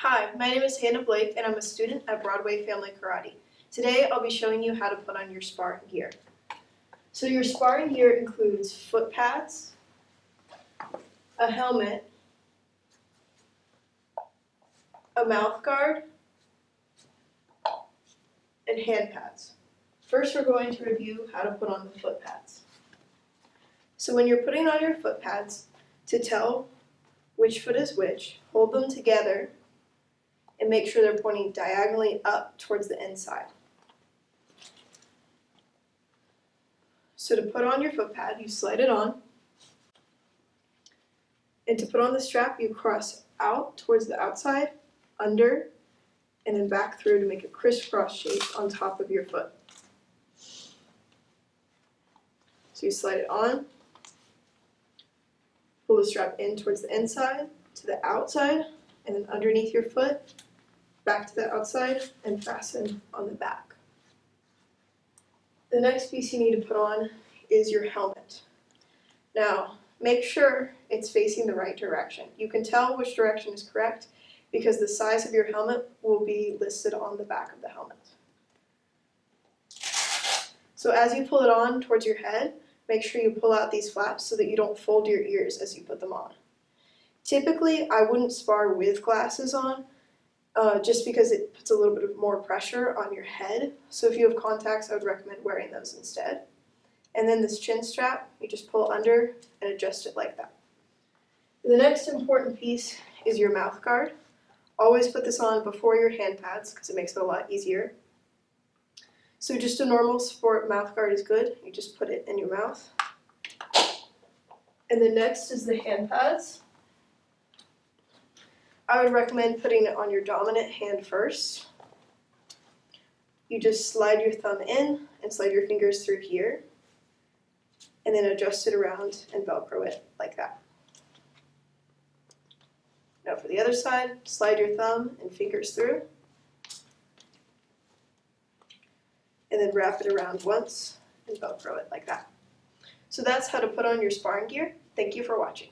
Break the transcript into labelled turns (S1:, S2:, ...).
S1: Hi, my name is Hannah Blake and I'm a student at Broadway Family Karate. Today I'll be showing you how to put on your sparring gear. So your sparring gear includes foot pads, a helmet, a mouth guard, and hand pads. First we're going to review how to put on the foot pads. So when you're putting on your foot pads, to tell which foot is which, hold them together and make sure they're pointing diagonally up towards the inside. So to put on your foot pad, you slide it on. And to put on the strap, you cross out towards the outside, under, and then back through to make a crisscross shape on top of your foot. So you slide it on, pull the strap in towards the inside, to the outside, and then underneath your foot, back to the outside, and fasten on the back. The next piece you need to put on is your helmet. Now, make sure it's facing the right direction. You can tell which direction is correct because the size of your helmet will be listed on the back of the helmet. So as you pull it on towards your head, make sure you pull out these flaps so that you don't fold your ears as you put them on. Typically, I wouldn't spar with glasses on, just because it puts a little bit of more pressure on your head. So if you have contacts, I would recommend wearing those instead. And then this chin strap, you just pull under and adjust it like that. The next important piece is your mouth guard. Always put this on before your hand pads because it makes it a lot easier. So just a normal sport mouth guard is good. You just put it in your mouth. And then next is the hand pads. I would recommend putting it on your dominant hand first. You just slide your thumb in and slide your fingers through here, and then adjust it around and Velcro it like that. Now for the other side, slide your thumb and fingers through, and then wrap it around once and Velcro it like that. So that's how to put on your sparring gear. Thank you for watching.